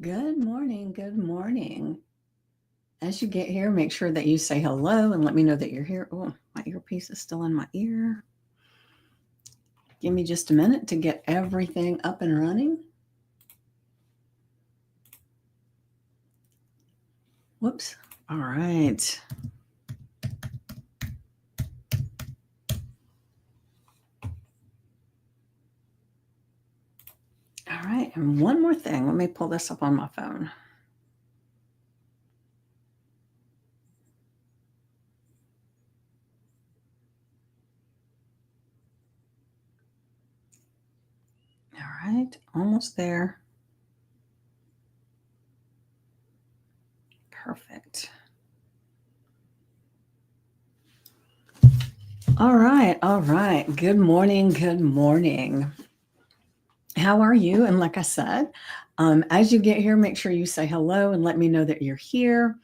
Good morning. Good morning. As you get here, make sure that you say hello and let me know that you're here. Oh, my earpiece is still in my ear. Give me just a minute to get everything up and running. Whoops. All right. All right. And one more thing. Let me pull this up on my phone. All right. Almost there. Perfect. All right. All right. Good morning. Good morning. How are you? And like I said, as you get here, make sure you say hello and let me know that you're here.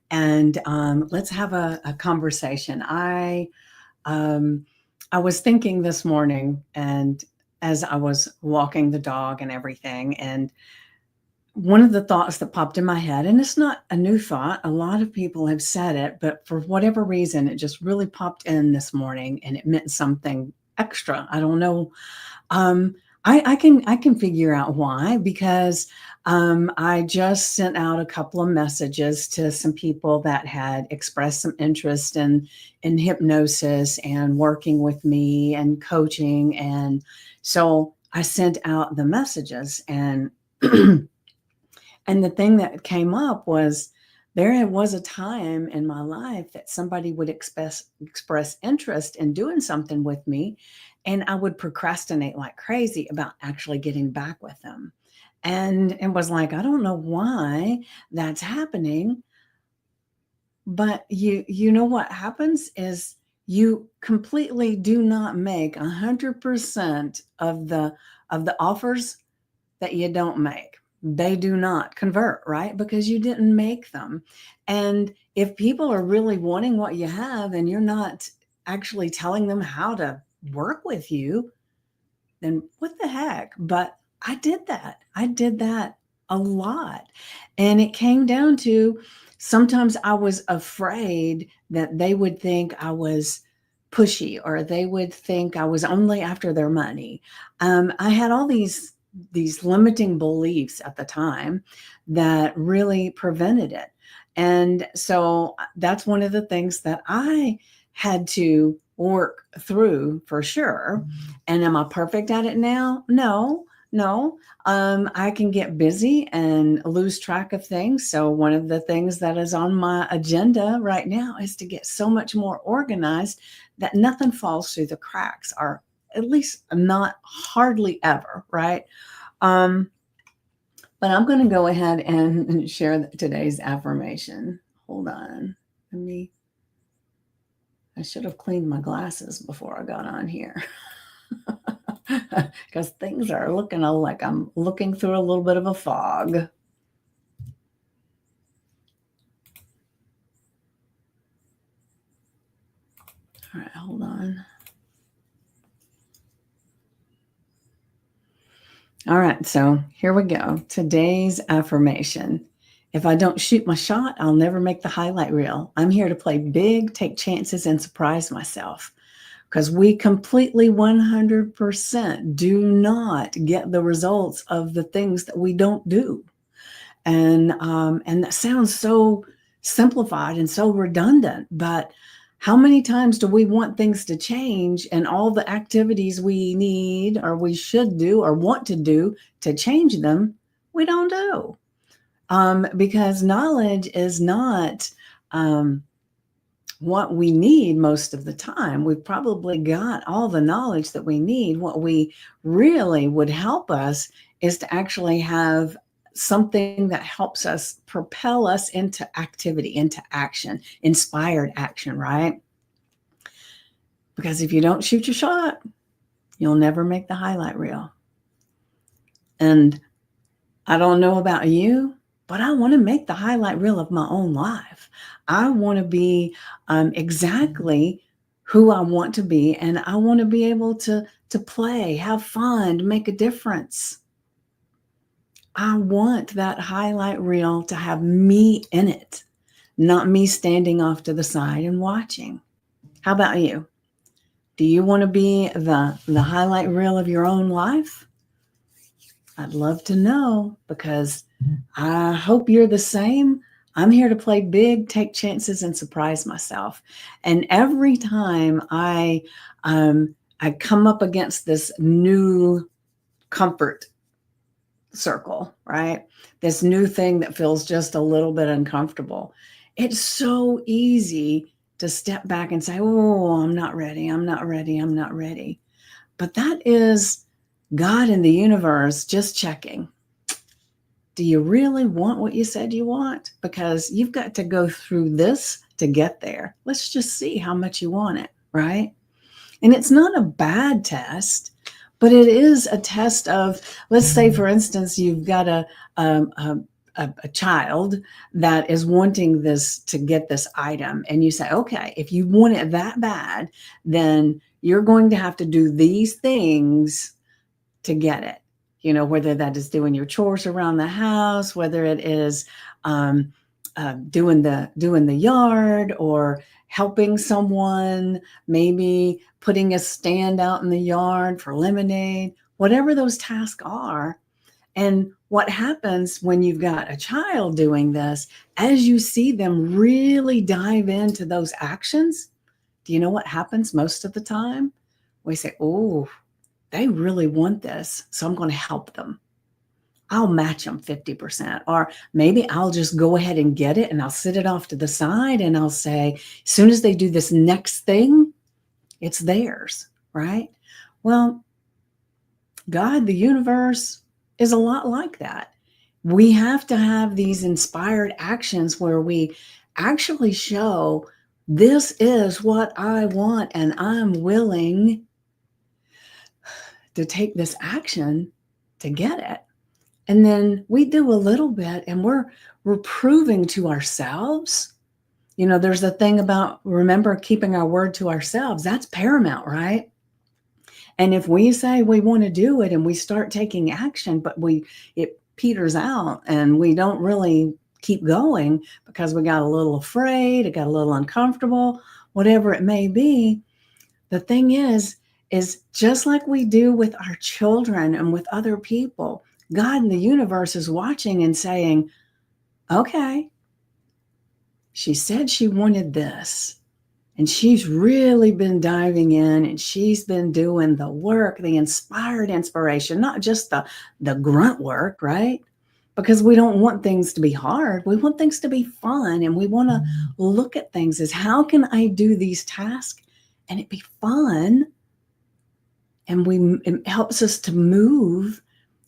And let's have a conversation. I was thinking this morning, and as I was walking the dog and everything, and one of the thoughts that popped in my head, and it's not a new thought, a lot of people have said it, but for whatever reason, it just really popped in this morning, and it meant something extra. I don't know. Um, I can figure out why, because I just sent out a couple of messages to some people that had expressed some interest in hypnosis and working with me and coaching, and so I sent out the messages, and and the thing that came up was there was a time in my life that somebody would express interest in doing something with me, and I would procrastinate like crazy about actually getting back with them. And it was like, I don't know why that's happening, but you know what happens is you completely do not make 100% of the offers that you don't make. They do not convert, right? Because you didn't make them. And if people are really wanting what you have and you're not actually telling them how to work with you, then what the heck? But I did that. I did that a lot. And it came down to sometimes I was afraid that they would think I was pushy, or they would think I was only after their money. I had all these limiting beliefs at the time that really prevented it. And so that's one of the things that I had to work through for sure. And am I perfect at it now? No, no. I can get busy and lose track of things. So, one of the things that is on my agenda right now is to get so much more organized that nothing falls through the cracks, or at least not hardly ever, right? Um, but I'm going to go ahead and share today's affirmation. Hold on. I should have cleaned my glasses before I got on here. Because things are looking like I'm looking through a little bit of a fog. All right, hold on. All right, so here we go. Today's affirmation. If I don't shoot my shot, I'll never make the highlight reel. I'm here to play big, take chances, and surprise myself. Because we completely 100% do not get the results of the things that we don't do. And that sounds so simplified and so redundant, but how many times do we want things to change, and all the activities we need or we should do or want to do to change them, we don't do? Because knowledge is not what we need most of the time. We've probably got all the knowledge that we need. What we really would help us is to actually have something that helps us propel us into activity, into action, inspired action, right? Because if you don't shoot your shot, you'll never make the highlight reel. And I don't know about you, but I want to make the highlight reel of my own life. I want to be exactly who I want to be, and I want to be able to play, have fun, make a difference. I want that highlight reel to have me in it, not me standing off to the side and watching. How about you? Do you want to be the highlight reel of your own life? I'd love to know, because I hope you're the same. I'm here to play big, take chances, and surprise myself. And every time I come up against this new comfort circle, right? This new thing that feels just a little bit uncomfortable. It's so easy to step back and say, "Oh, I'm not ready. I'm not ready. I'm not ready." But that is God in the universe just checking. Do you really want what you said you want? Because you've got to go through this to get there. Let's just see how much you want it, right? And it's not a bad test, but it is a test of, let's say, for instance, you've got a child that is wanting this to get this item, and you say, okay, if you want it that bad, then you're going to have to do these things to get it. Whether that is doing your chores around the house, whether it is doing the yard, or helping someone, maybe putting a stand out in the yard for lemonade, whatever those tasks are. And what happens when you've got a child doing this, as you see them really dive into those actions, do you know what happens most of the time? We say, oh, they really want this, so I'm going to help them. I'll match them 50%. Or maybe I'll just go ahead and get it, and I'll sit it off to the side, and I'll say, as soon as they do this next thing, it's theirs, right? Well, God, the universe, is a lot like that. We have to have these inspired actions where we actually show, this is what I want, and I'm willing to take this action to get it. And then we do a little bit, and we're proving to ourselves. There's a thing about, remember, keeping our word to ourselves. That's paramount, right? And if we say we want to do it and we start taking action, but it peters out and we don't really keep going because we got a little afraid, it got a little uncomfortable, whatever it may be. The thing is just like we do with our children and with other people, God in the universe is watching and saying, okay, she said she wanted this, and she's really been diving in, and she's been doing the work, the inspired inspiration, not just the grunt work, right? Because we don't want things to be hard. We want things to be fun, and we want to look at things as, how can I do these tasks and it be fun? And it helps us to move.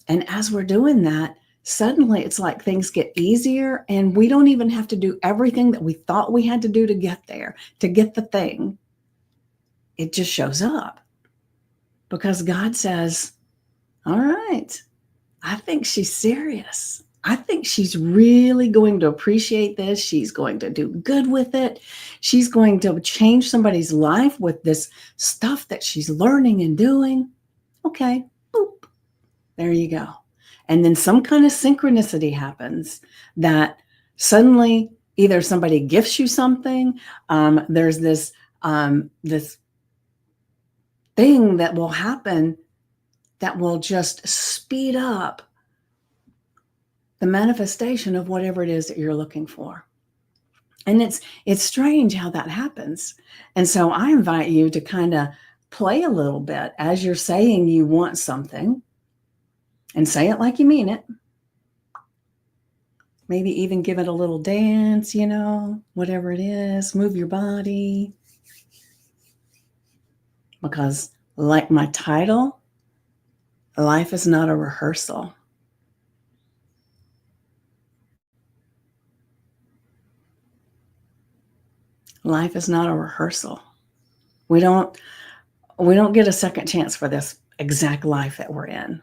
And as we're doing that, suddenly it's like things get easier, and we don't even have to do everything that we thought we had to do to get there, to get the thing. It just shows up because God says, all right, I think she's serious. I think she's really going to appreciate this. She's going to do good with it. She's going to change somebody's life with this stuff that she's learning and doing. Okay, boop, there you go. And then some kind of synchronicity happens that suddenly either somebody gifts you something. There's this thing that will happen that will just speed up the manifestation of whatever it is that you're looking for. And it's strange how that happens. And so I invite you to kind of play a little bit as you're saying you want something, and say it like you mean it. Maybe even give it a little dance, whatever it is, move your body. Because, like my title, life is not a rehearsal. Life is not a rehearsal. We don't get a second chance for this exact life that we're in.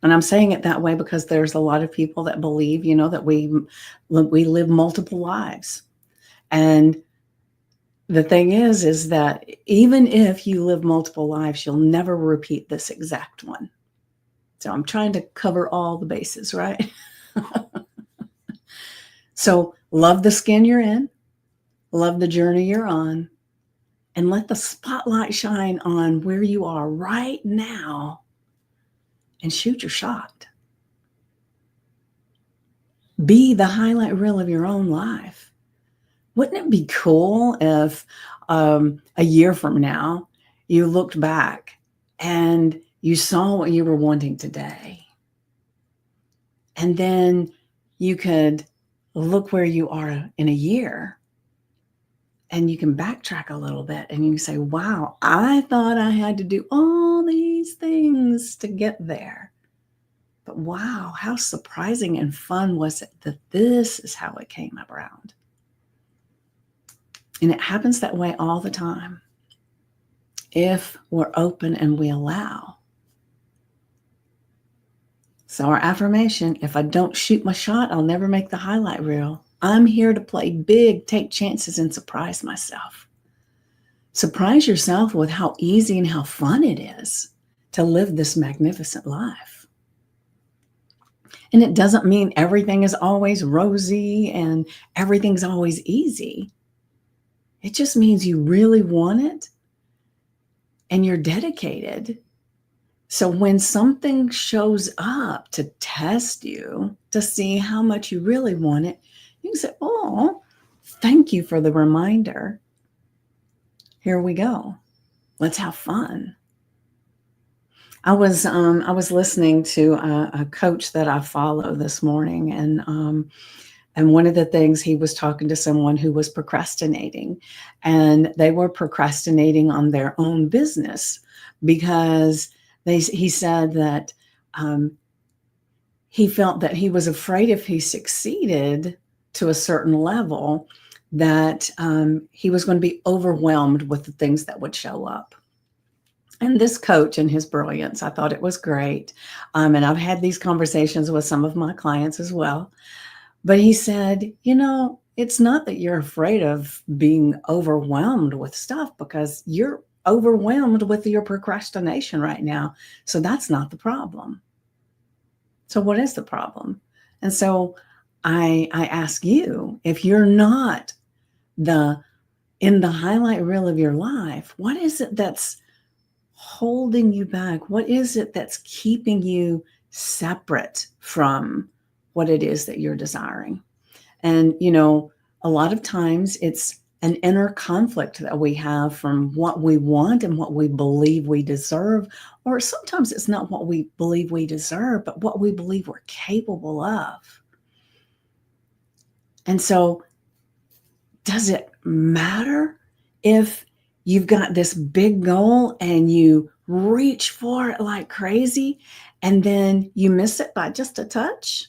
And I'm saying it that way because there's a lot of people that believe, that we live multiple lives. And the thing is that even if you live multiple lives, you'll never repeat this exact one. So I'm trying to cover all the bases, right? So love the skin you're in, love the journey you're on, and let the spotlight shine on where you are right now and shoot your shot. Be the highlight reel of your own life. Wouldn't it be cool if a year from now you looked back and you saw what you were wanting today? And then you could look where you are in a year and you can backtrack a little bit and you can say, wow, I thought I had to do all these things to get there. But wow, how surprising and fun was it that this is how it came around? And it happens that way all the time if we're open and we allow. So our affirmation, if I don't shoot my shot, I'll never make the highlight reel. I'm here to play big, take chances, and surprise myself. Surprise yourself with how easy and how fun it is to live this magnificent life. And it doesn't mean everything is always rosy and everything's always easy. It just means you really want it and you're dedicated. So when something shows up to test you, to see how much you really want it, you can say, oh, thank you for the reminder. Here we go. Let's have fun. I was listening to a coach that I follow this morning, and one of the things, he was talking to someone who was procrastinating, and they were procrastinating on their own business because he said that he felt that he was afraid if he succeeded to a certain level that he was going to be overwhelmed with the things that would show up. And this coach, in his brilliance, I thought it was great. And I've had these conversations with some of my clients as well. But he said, it's not that you're afraid of being overwhelmed with stuff, because you're overwhelmed with your procrastination right now. So that's not the problem. So what is the problem? And so I ask you, if you're not in the highlight reel of your life, what is it that's holding you back? What is it that's keeping you separate from what it is that you're desiring? And, a lot of times it's an inner conflict that we have from what we want and what we believe we deserve. Or sometimes it's not what we believe we deserve, but what we believe we're capable of. And so, does it matter if you've got this big goal and you reach for it like crazy and then you miss it by just a touch?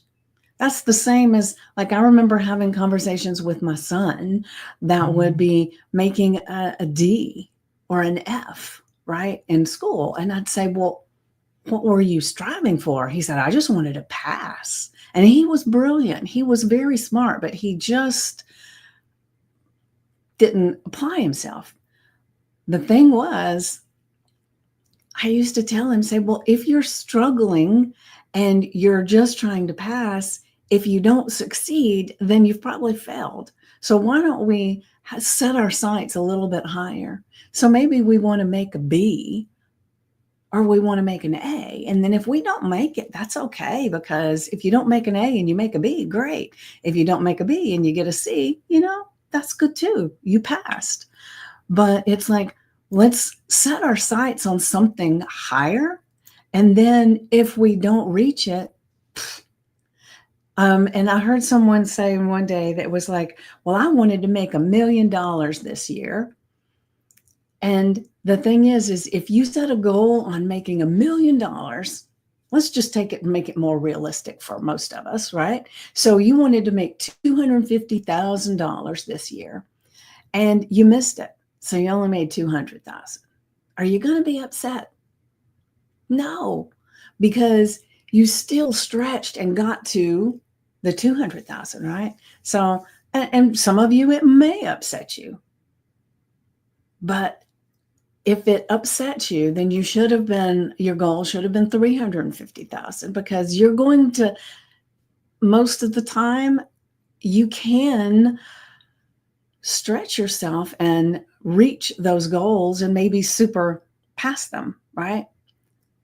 That's the same as, like, I remember having conversations with my son that would be making a D or an F, right, in school. And I'd say, well, what were you striving for? He said, I just wanted to pass. And he was brilliant. He was very smart, but he just didn't apply himself. The thing was, I used to tell him, say, well, if you're struggling and you're just trying to pass, if you don't succeed, then you've probably failed. So why don't we set our sights a little bit higher? So maybe we want to make a B or we want to make an A. And then if we don't make it, that's okay, because if you don't make an A and you make a B, great. If you don't make a B and you get a C, that's good too. You passed. But it's like, let's set our sights on something higher. And then if we don't reach it, and I heard someone say one day that was like, well, I wanted to make $1 million this year. And the thing is if you set a goal on making $1 million, let's just take it and make it more realistic for most of us, right? So you wanted to make $250,000 this year and you missed it. So you only made $200,000. Are you going to be upset? No, because you still stretched and got to the 200,000, right? So, and some of you, it may upset you, but if it upsets you, then your goal should have been 350,000, because you're going to, most of the time, you can stretch yourself and reach those goals and maybe super past them, right?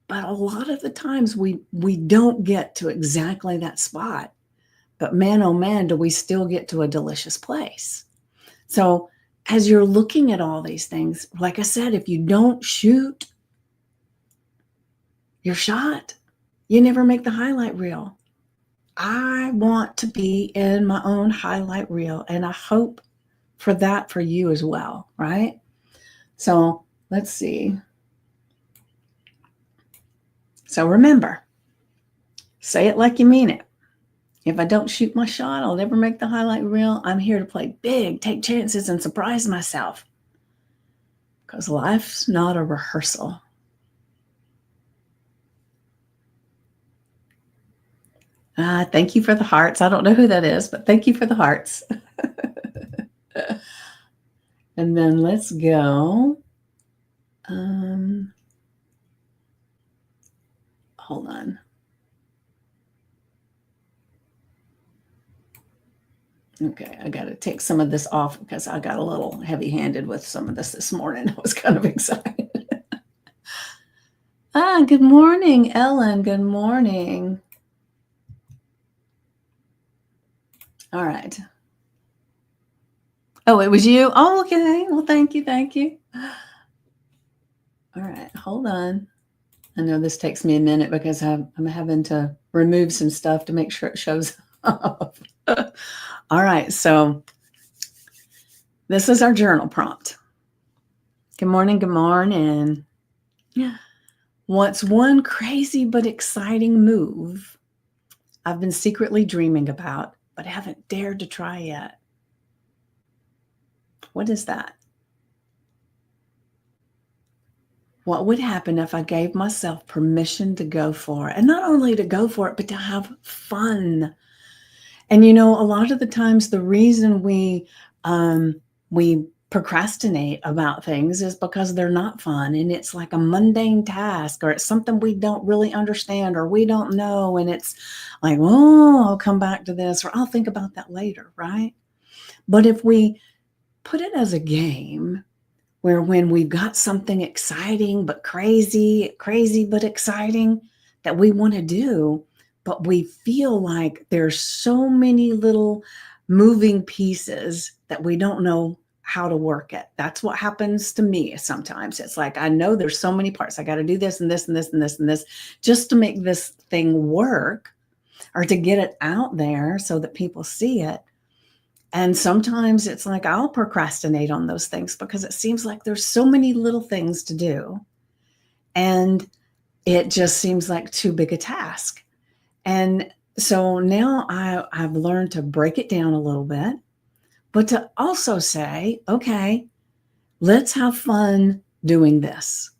But a lot of the times we don't get to exactly that spot. But man, oh man, do we still get to a delicious place. So as you're looking at all these things, like I said, if you don't shoot your shot, you never make the highlight reel. I want to be in my own highlight reel, and I hope for that for you as well, right? So let's see. So remember, say it like you mean it. If I don't shoot my shot, I'll never make the highlight reel. I'm here to play big, take chances, and surprise myself. Because life's not a rehearsal. Thank you for the hearts. I don't know who that is, but thank you for the hearts. And then let's go. Hold on. Okay, I got to take some of this off because I got a little heavy-handed with some of this morning. I was kind of excited. Good morning, Ellen. Good morning. All right. Oh, it was you? Oh, okay. Well, thank you. Thank you. All right. Hold on. I know this takes me a minute because I'm having to remove some stuff to make sure it shows up. All right. So this is our journal prompt. Good morning. Good morning. What's one crazy but exciting move I've been secretly dreaming about, but haven't dared to try yet? What is that? What would happen if I gave myself permission to go for it? And not only to go for it, but to have fun. And a lot of the times the reason we procrastinate about things is because they're not fun, and it's like a mundane task, or it's something we don't really understand, or we don't know, and it's like, oh, I'll come back to this, or I'll think about that later, right? But if we put it as a game, where when we've got something exciting but crazy but exciting that we want to do, but we feel like there's so many little moving pieces that we don't know how to work it. That's what happens to me sometimes. It's like, I know there's so many parts. I got to do this and this and this and this and this just to make this thing work, or to get it out there so that people see it. And sometimes it's like I'll procrastinate on those things because it seems like there's so many little things to do. And it just seems like too big a task. And so now I've learned to break it down a little bit, but to also say, okay, let's have fun doing this.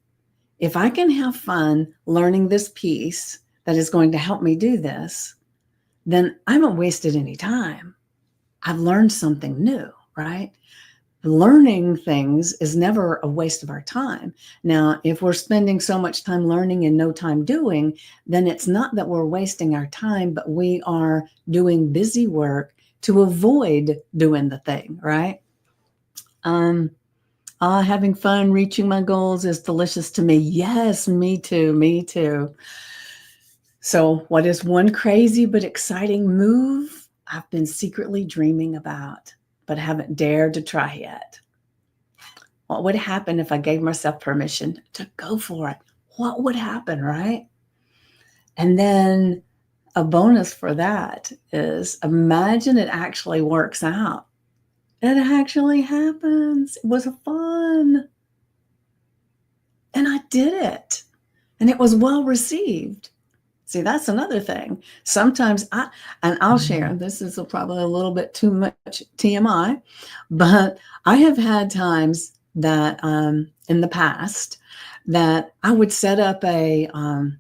If I can have fun learning this piece that is going to help me do this, then I haven't wasted any time. I've learned something new, right? Learning things is never a waste of our time. Now, if we're spending so much time learning and no time doing, then it's not that we're wasting our time, but we are doing busy work to avoid doing the thing, right? Having fun reaching my goals is delicious to me. Yes, me too, me too. So what is one crazy but exciting move I've been secretly dreaming about, but haven't dared to try yet? What would happen if I gave myself permission to go for it? What would happen, right? And then a bonus for that is, imagine it actually works out. It actually happens. It was fun. And I did it. And it was well received. See, that's another thing. Sometimes I'll share, this is probably a little bit too much TMI, but I have had times that in the past that I would set up an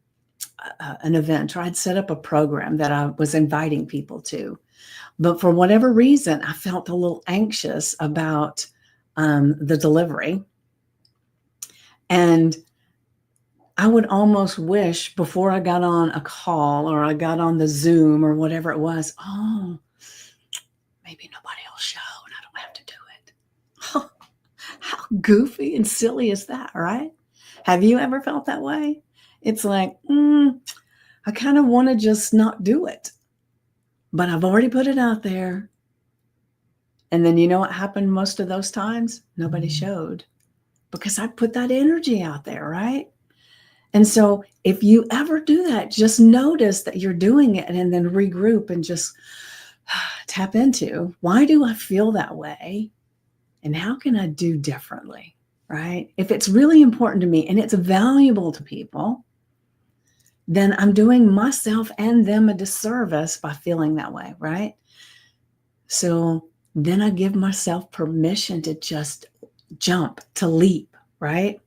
event, or I'd set up a program that I was inviting people to. But for whatever reason, I felt a little anxious about the delivery. And I would almost wish before I got on a call or I got on the Zoom or whatever it was, oh, maybe nobody will show and I don't have to do it. How goofy and silly is that, right? Have you ever felt that way? It's like, I kind of want to just not do it, but I've already put it out there. And then you know what happened most of those times? Nobody showed because I put that energy out there, right? And so if you ever do that, just notice that you're doing it and then regroup and just tap into, why do I feel that way? And how can I do differently, right? If it's really important to me and it's valuable to people, then I'm doing myself and them a disservice by feeling that way, right? So then I give myself permission to just jump, to leap, right?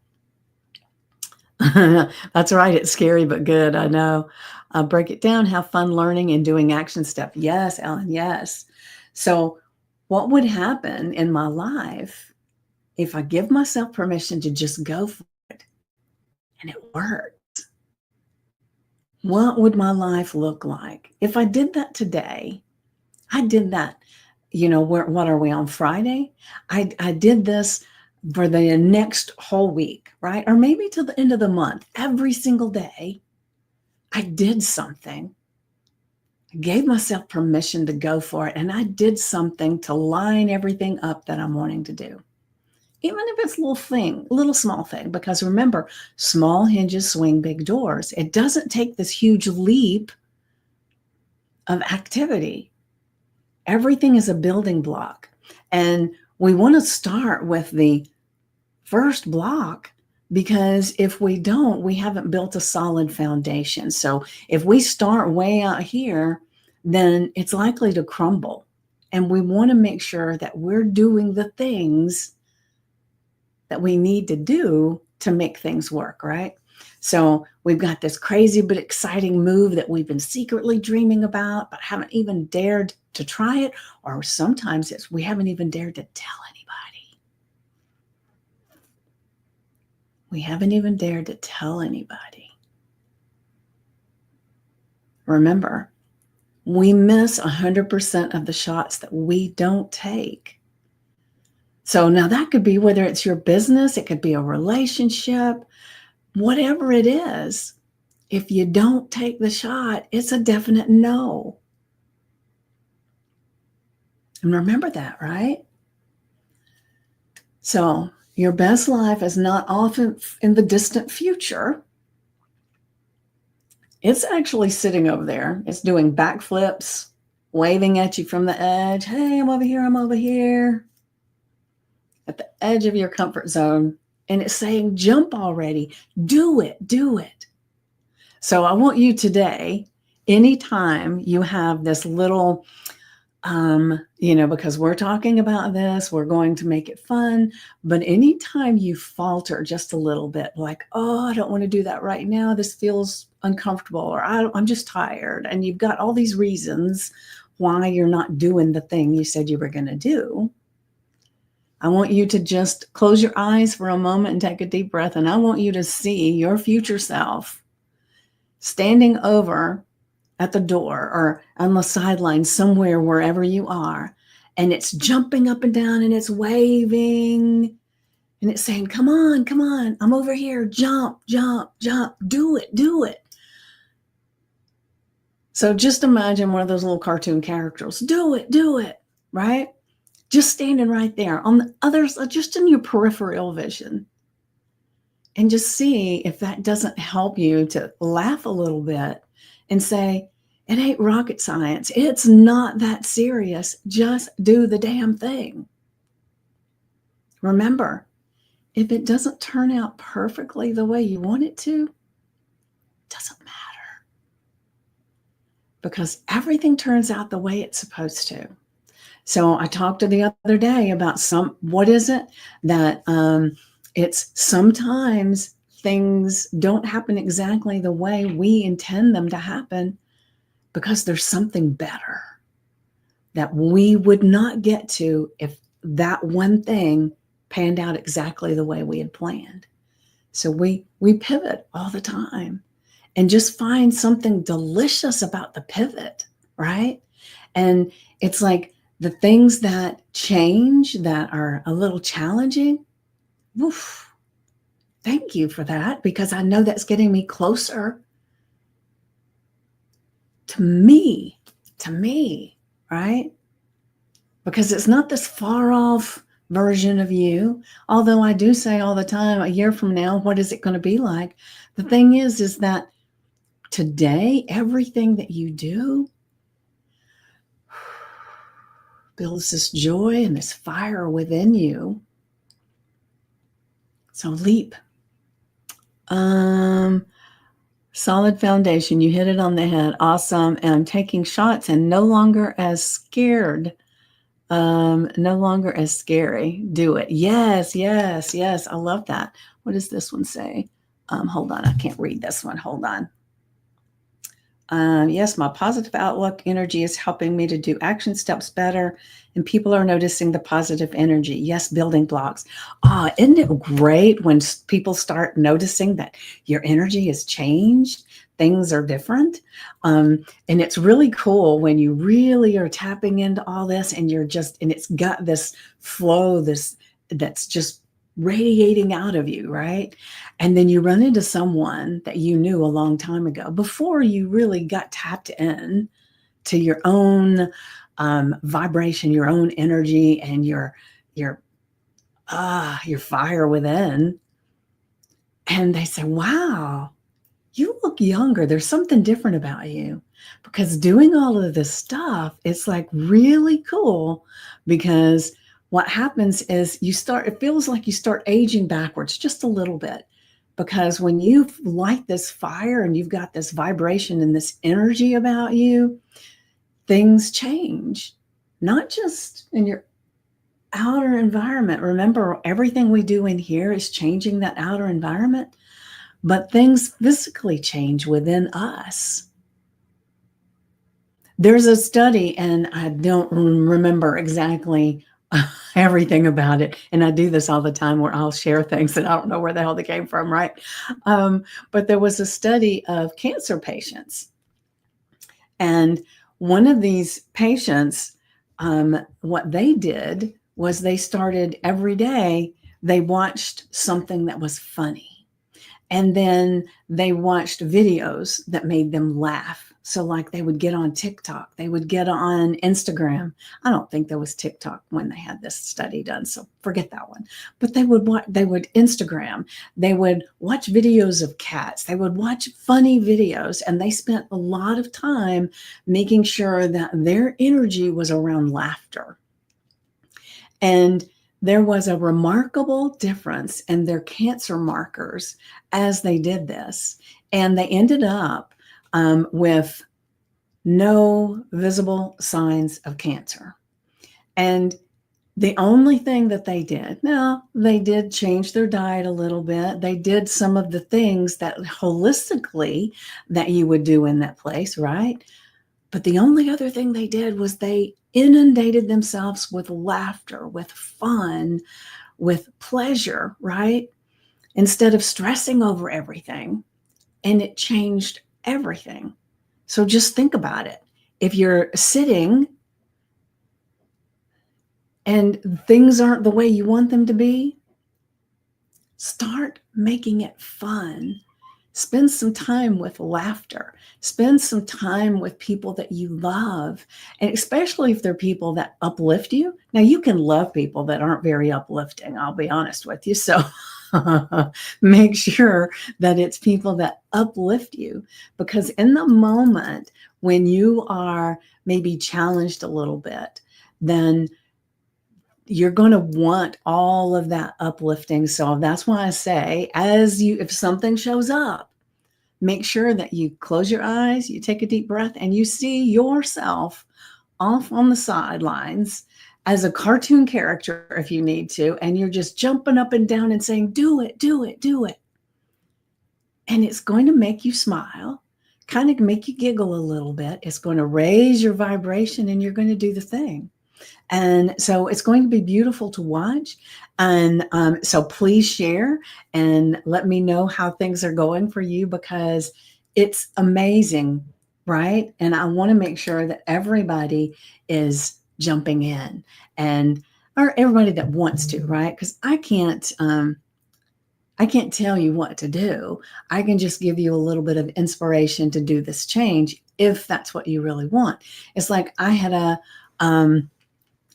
That's right. It's scary, but good. I know. Break it down, have fun learning and doing action step. Yes, Ellen, yes. So what would happen in my life if I give myself permission to just go for it and it works? What would my life look like? If I did that today, I did that, what are we on Friday? I did this for the next whole week, right? Or maybe till the end of the month, every single day, I did something. I gave myself permission to go for it. And I did something to line everything up that I'm wanting to do. Even if it's a little small thing, because remember, small hinges swing big doors. It doesn't take this huge leap of activity. Everything is a building block. And we want to start with the first block because if we don't, we haven't built a solid foundation. So if we start way out here, then it's likely to crumble. And we want to make sure that we're doing the things that we need to do to make things work, right? So we've got this crazy but exciting move that we've been secretly dreaming about, but haven't even dared to try it. Or sometimes it's we haven't even dared to tell anybody. We haven't even dared to tell anybody. Remember, we miss 100% of the shots that we don't take. So now that could be whether it's your business, it could be a relationship, whatever it is. If you don't take the shot, it's a definite no. And remember that, right? So your best life is not often in the distant future. It's actually sitting over there. It's doing backflips, waving at you from the edge. Hey, I'm over here. I'm over here. At the edge of your comfort zone. And it's saying, jump already. Do it. Do it. So I want you today, anytime you have this little, because we're talking about this, we're going to make it fun. But anytime you falter just a little bit, like, oh, I don't want to do that right now. This feels uncomfortable, or I'm just tired. And you've got all these reasons why you're not doing the thing you said you were going to do. I want you to just close your eyes for a moment and take a deep breath. And I want you to see your future self standing over at the door or on the sideline somewhere, wherever you are. And it's jumping up and down and it's waving and it's saying, come on, come on. I'm over here. Jump, jump, jump. Do it, do it. So just imagine one of those little cartoon characters. Do it, right? Just standing right there on the others, just in your peripheral vision. And just see if that doesn't help you to laugh a little bit and say, it ain't rocket science. It's not that serious. Just do the damn thing. Remember, if it doesn't turn out perfectly the way you want it to, it doesn't matter. Because everything turns out the way it's supposed to. So I talked to the other day about what is it that it's sometimes things don't happen exactly the way we intend them to happen because there's something better that we would not get to if that one thing panned out exactly the way we had planned. So we pivot all the time and just find something delicious about the pivot, right? And it's like the things that change that are a little challenging. Woof, thank you for that, because I know that's getting me closer to me, to me, right? Because it's not this far off version of you. Although I do say all the time, a year from now, what is it going to be like? The thing is that today, everything that you do builds this joy and this fire within you. So leap. Solid foundation. You hit it on the head. Awesome. And I'm taking shots and no longer as scared. No longer as scary. Do it. Yes, yes, yes. I love that. What does this one say? Hold on. I can't read this one. Hold on. Yes, my positive outlook energy is helping me to do action steps better, and people are noticing the positive energy. Yes, building blocks. Isn't it great when people start noticing that your energy has changed? Things are different. And it's really cool when you really are tapping into all this and and it's got this flow, that's just radiating out of you, right? And then you run into someone that you knew a long time ago before you really got tapped in to your own vibration, your own energy, and your fire within. And they say, wow, you look younger. There's something different about you. Because doing all of this stuff, it's like really cool, because what happens is it feels like you start aging backwards just a little bit. Because when you light this fire and you've got this vibration and this energy about you, things change, not just in your outer environment. Remember, everything we do in here is changing that outer environment, but things physically change within us. There's a study, and I don't remember exactly everything about it. And I do this all the time where I'll share things and I don't know where the hell they came from, right? But there was a study of cancer patients. And one of these patients, what they did was they started every day, they watched something that was funny. And then they watched videos that made them laugh. So like they would get on TikTok, they would get on Instagram. I don't think there was TikTok when they had this study done, so forget that one. But they would Instagram, they would watch videos of cats, they would watch funny videos, and they spent a lot of time making sure that their energy was around laughter. And there was a remarkable difference in their cancer markers as they did this. And they ended up with no visible signs of cancer. And the only thing that they did, now they did change their diet a little bit. They did some of the things that holistically that you would do in that place, right? But the only other thing they did was they inundated themselves with laughter, with fun, with pleasure, right? Instead of stressing over everything. And it changed everything. So just think about it. If you're sitting and things aren't the way you want them to be, start making it fun. Spend some time with laughter. Spend some time with people that you love. And especially if they're people that uplift you. Now, you can love people that aren't very uplifting, I'll be honest with you. So make sure that it's people that uplift you. Because in the moment when you are maybe challenged a little bit, then you're going to want all of that uplifting. So that's why I say, if something shows up, make sure that you close your eyes, you take a deep breath, and you see yourself off on the sidelines as a cartoon character if you need to, and you're just jumping up and down and saying, do it, do it, do it. And it's going to make you smile, kind of make you giggle a little bit. It's going to raise your vibration, and you're going to do the thing. And so it's going to be beautiful to watch. And so please share and let me know how things are going for you, because it's amazing, right? And I want to make sure that everybody is jumping in, and or everybody that wants to, right? Because I can't tell you what to do. I can just give you a little bit of inspiration to do this change if that's what you really want. It's like I had a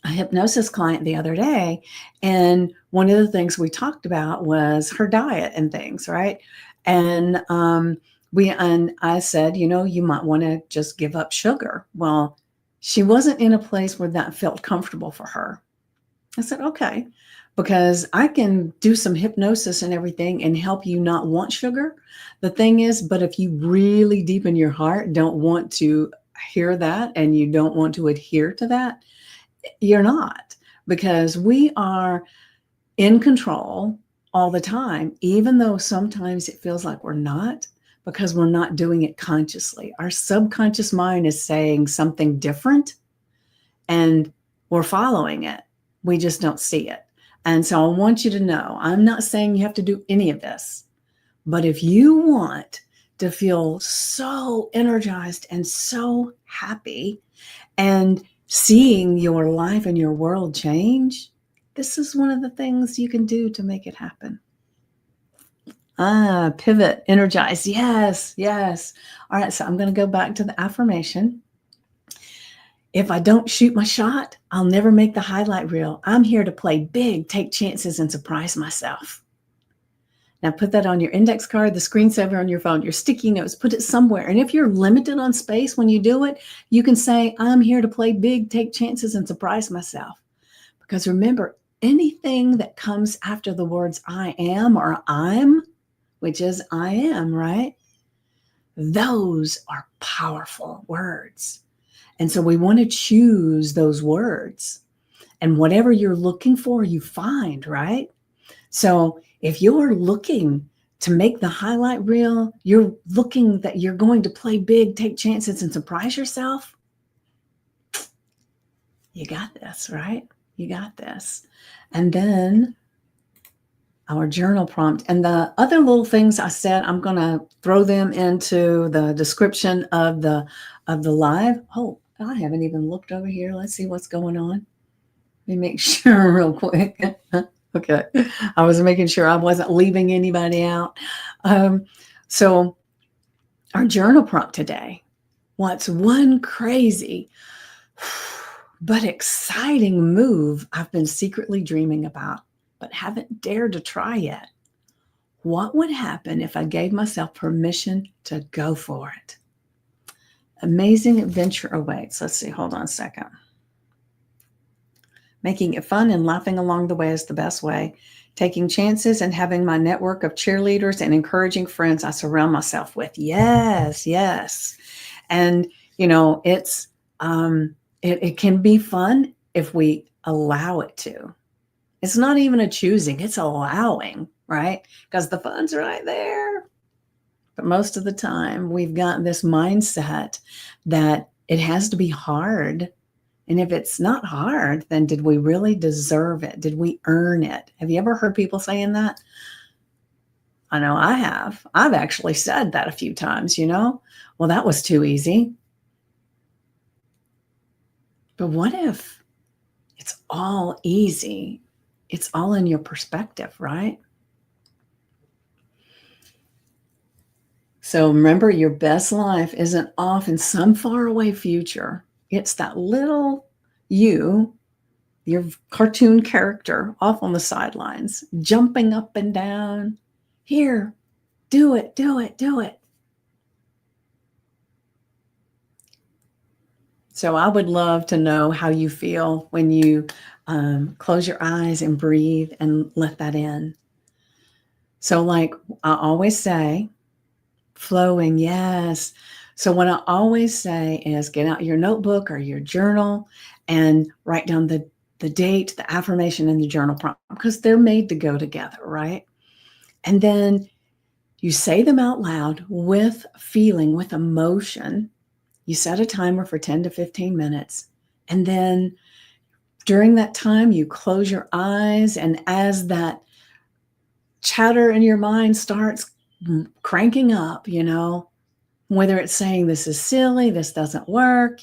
hypnosis client the other day, and one of the things we talked about was her diet and things, right? And and I said, you might want to just give up sugar. Well, she wasn't in a place where that felt comfortable for her. I said, okay, because I can do some hypnosis and everything and help you not want sugar. The thing is, but if you really deep in your heart don't want to hear that and you don't want to adhere to that, you're not, because we are in control all the time, even though sometimes it feels like we're not, because we're not doing it consciously. Our subconscious mind is saying something different and we're following it. We just don't see it. And so I want you to know, I'm not saying you have to do any of this, but if you want to feel so energized and so happy and seeing your life and your world change, this is one of the things you can do to make it happen. Pivot, energize. Yes, yes. All right, so I'm going to go back to the affirmation. If I don't shoot my shot, I'll never make the highlight reel. I'm here to play big, take chances, and surprise myself. Now put that on your index card, the screensaver on your phone, your sticky notes, put it somewhere. And if you're limited on space when you do it, you can say, I'm here to play big, take chances, and surprise myself. Because remember, anything that comes after the words I am or I'm, which is I am, right? Those are powerful words. And so we want to choose those words. And whatever you're looking for, you find, right? So if you're looking to make the highlight reel, you're looking that you're going to play big, take chances, and surprise yourself, you got this, right? You got this. And then our journal prompt. And the other little things I said, I'm going to throw them into the description of the live. Oh, I haven't even looked over here. Let's see what's going on. Let me make sure real quick. Okay. I was making sure I wasn't leaving anybody out. So our journal prompt today, what's one crazy but exciting move I've been secretly dreaming about, but haven't dared to try yet? What would happen if I gave myself permission to go for it? Amazing adventure awaits. Let's see. Hold on a second. Making it fun and laughing along the way is the best way. Taking chances and having my network of cheerleaders and encouraging friends I surround myself with. Yes, yes. And, it's it can be fun if we allow it to. It's not even a choosing, it's allowing, right? Because the fun's right there. But most of the time, we've got this mindset that it has to be hard. And if it's not hard, then did we really deserve it? Did we earn it? Have you ever heard people saying that? I know I have. I've actually said that a few times, well, that was too easy. But what if it's all easy? It's all in your perspective, right? So remember, your best life isn't off in some faraway future. It's that little you, your cartoon character, off on the sidelines, jumping up and down. Here, do it, do it, do it. So I would love to know how you feel when you close your eyes and breathe and let that in. So like I always say, flowing, yes. So what I always say is get out your notebook or your journal and write down the date, the affirmation, and the journal prompt, because they're made to go together, right? And then you say them out loud with feeling, with emotion. You set a timer for 10 to 15 minutes, and then During that time, you close your eyes, and as that chatter in your mind starts cranking up, whether it's saying this is silly, this doesn't work,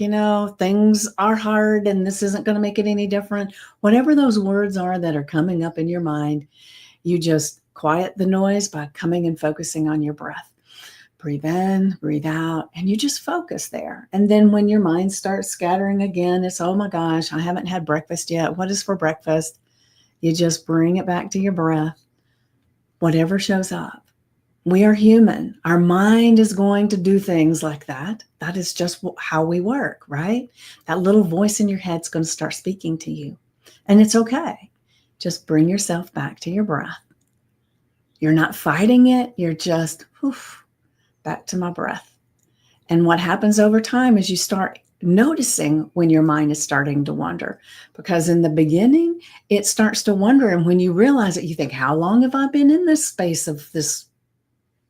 things are hard and this isn't going to make it any different, whatever those words are that are coming up in your mind, you just quiet the noise by coming and focusing on your breath. Breathe in, breathe out, and you just focus there. And then when your mind starts scattering again, it's, oh my gosh, I haven't had breakfast yet. What is for breakfast? You just bring it back to your breath, whatever shows up. We are human. Our mind is going to do things like that. That is just how we work, right? That little voice in your head is going to start speaking to you. And it's okay. Just bring yourself back to your breath. You're not fighting it. You're just back to my breath. And what happens over time is you start noticing when your mind is starting to wander. Because in the beginning, it starts to wander. And when you realize it, you think, how long have I been in this space of this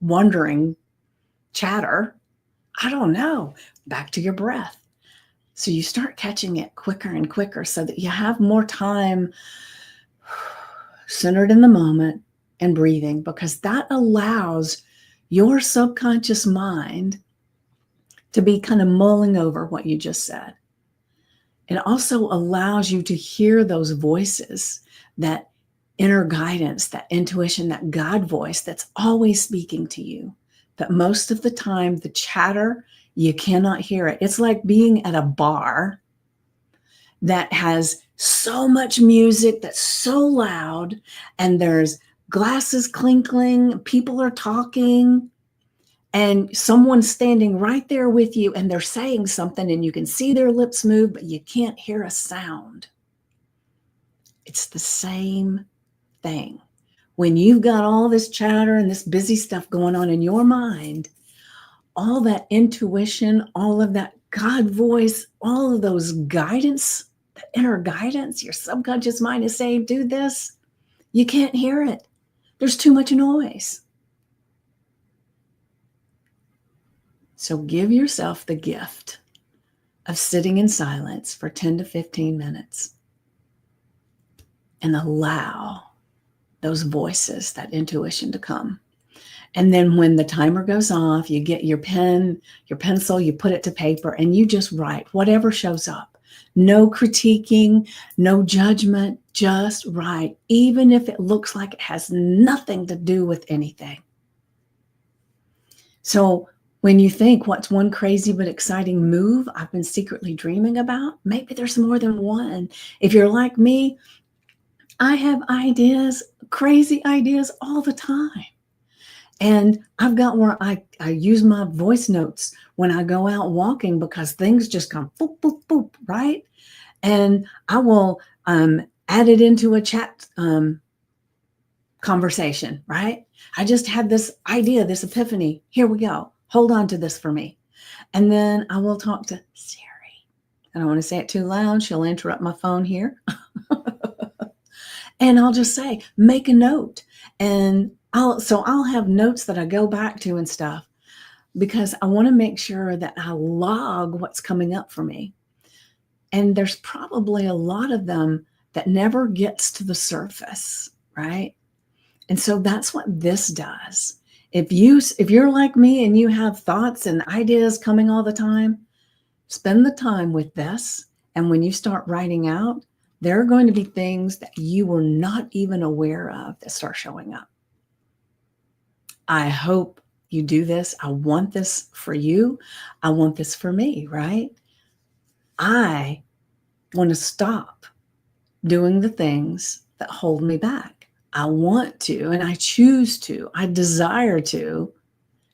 wandering chatter? I don't know. Back to your breath. So you start catching it quicker and quicker so that you have more time centered in the moment and breathing, because that allows your subconscious mind to be kind of mulling over what you just said. It also allows you to hear those voices, that inner guidance, that intuition, that God voice that's always speaking to you. But most of the time, the chatter, you cannot hear it. It's like being at a bar that has so much music that's so loud, and there's glasses clinking, people are talking, and someone's standing right there with you and they're saying something and you can see their lips move, but you can't hear a sound. It's the same thing. When you've got all this chatter and this busy stuff going on in your mind, all that intuition, all of that God voice, all of those guidance, the inner guidance, your subconscious mind is saying, do this. You can't hear it. There's too much noise. So give yourself the gift of sitting in silence for 10 to 15 minutes and allow those voices, that intuition to come. And then when the timer goes off, you get your pen, your pencil, you put it to paper, and you just write whatever shows up. No critiquing, no judgment, just write, even if it looks like it has nothing to do with anything. So when you think, what's one crazy but exciting move I've been secretly dreaming about? Maybe there's more than one. If you're like me, I have ideas, crazy ideas all the time. And I've got where I use my voice notes when I go out walking, because things just come boop, boop, boop, right? And I will add it into a chat conversation, right? I just had this idea, this epiphany. Here we go. Hold on to this for me. And then I will talk to Siri. I don't want to say it too loud. She'll interrupt my phone here. And I'll just say, make a note. And I'll have notes that I go back to and stuff, because I want to make sure that I log what's coming up for me. And there's probably a lot of them that never gets to the surface, right? And so that's what this does. If you're like me and you have thoughts and ideas coming all the time, spend the time with this. And when you start writing out, there are going to be things that you were not even aware of that start showing up. I hope you do this. I want this for you. I want this for me, right? I want to stop doing the things that hold me back. I want to, and I choose to, I desire to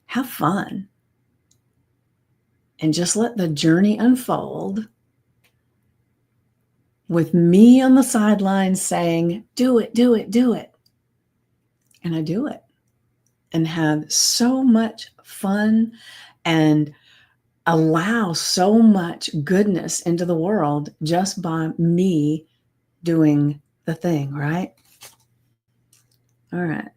have fun and just let the journey unfold with me on the sidelines saying, do it, do it, do it. And I do it and have so much fun and allow so much goodness into the world just by me doing the thing, right? All right.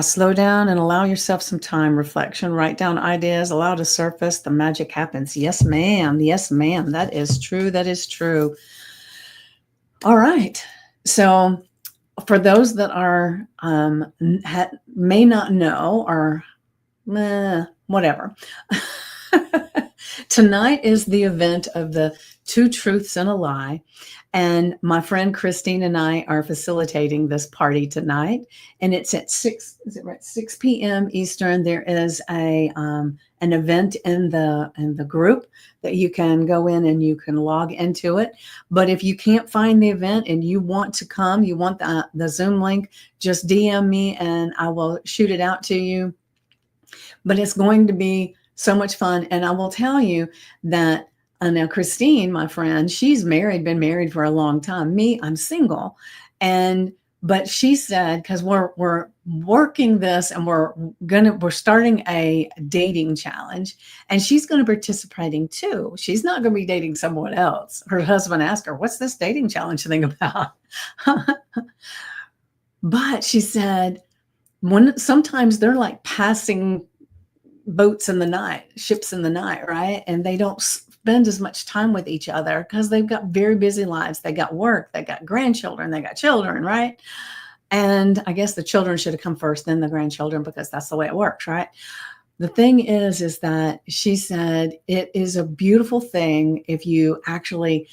Slow down and allow yourself some time. Reflection, write down ideas, allow to surface. The magic happens. Yes, ma'am. Yes, ma'am. That is true. That is true. All right. So for those that are may not know or whatever, tonight is the event of the Two Truths and a Lie. And my friend Christine and I are facilitating this party tonight. And it's at 6, is it right? 6 p.m. Eastern. There is an event in the group that you can go in and you can log into it. But if you can't find the event and you want to come, you want the Zoom link, just DM me and I will shoot it out to you. But it's going to be so much fun. And I will tell you that now Christine, my friend, she's married, been married for a long time. Me, I'm single. But she said, because we're working this and we're starting a dating challenge, and she's going to be participating too. She's not going to be dating someone else. Her husband asked her, "What's this dating challenge thing about?" But she said, sometimes they're like passing boats in the night, ships in the night, right? And they don't spend as much time with each other because they've got very busy lives. They got work, they got grandchildren, they got children, right? And I guess the children should have come first, then the grandchildren, because that's the way it works, right? The thing is that she said it is a beautiful thing if you actually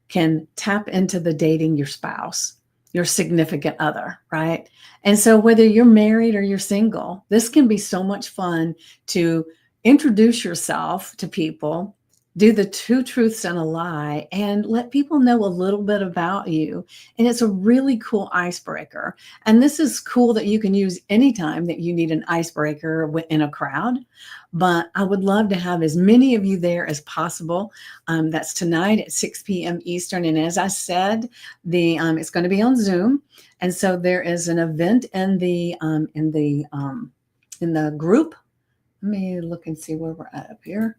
can tap into the dating your spouse, your significant other, right? And so whether you're married or you're single, this can be so much fun to introduce yourself to people, do the two truths and a lie, and let people know a little bit about you. And it's a really cool icebreaker. And this is cool that you can use anytime that you need an icebreaker in a crowd. But I would love to have as many of you there as possible. That's tonight at 6 p.m. Eastern. And as I said, it's going to be on Zoom. And so there is an event in the group. Let me look and see where we're at up here.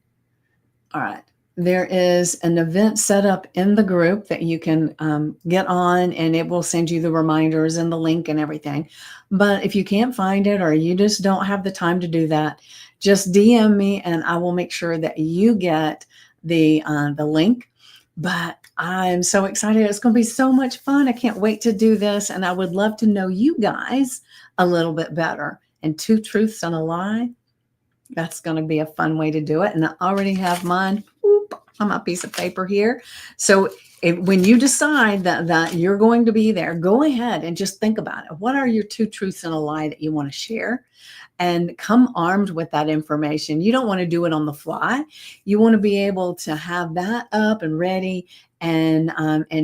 All right. There is an event set up in the group that you can get on, and it will send you the reminders and the link and everything. But if you can't find it or you just don't have the time to do that, just DM me and I will make sure that you get the link. But I'm so excited. It's going to be so much fun. I can't wait to do this. And I would love to know you guys a little bit better. And Two Truths and a Lie, that's going to be a fun way to do it. And I already have mine on my piece of paper here. So when you decide that you're going to be there, go ahead and just think about it. What are your two truths and a lie that you want to share? And come armed with that information. You don't want to do it on the fly. You want to be able to have that up and ready and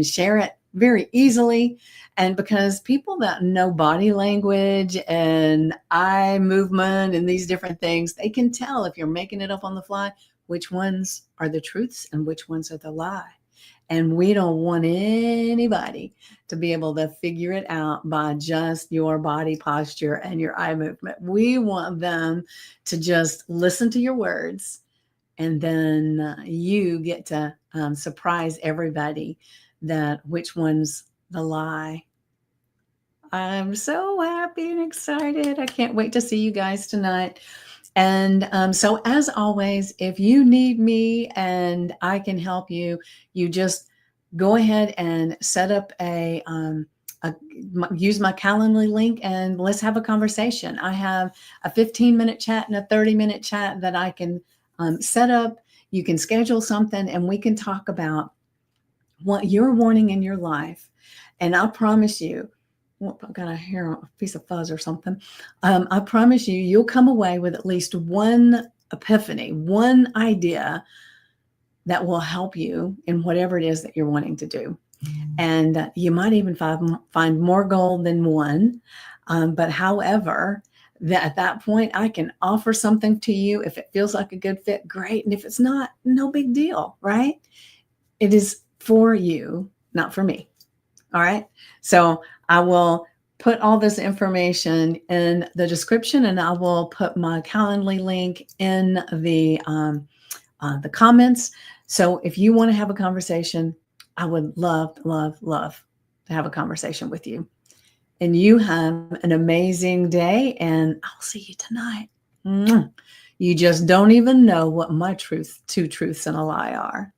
share it very easily. And because people that know body language and eye movement and these different things, they can tell if you're making it up on the fly, which ones are the truths and which ones are the lie. And we don't want anybody to be able to figure it out by just your body posture and your eye movement. We want them to just listen to your words, and then you get to surprise everybody that which one's the lie. I'm so happy and excited. I can't wait to see you guys tonight. And so as always, if you need me and I can help you, you just go ahead and set up use my Calendly link and let's have a conversation. I have a 15-minute chat and a 30-minute chat that I can set up. You can schedule something and we can talk about what you're wanting in your life. And I promise you, I've got a piece of fuzz or something. I promise you, you'll come away with at least one epiphany, one idea that will help you in whatever it is that you're wanting to do. And you might even find more gold than one. But however, at that point, I can offer something to you. If it feels like a good fit, great. And if it's not, no big deal, right? It is for you, not for me. All right. So I will put all this information in the description, and I will put my Calendly link in the comments. So if you want to have a conversation, I would love, love, love to have a conversation with you. And you have an amazing day, and I'll see you tonight. You just don't even know what my two truths and a lie are.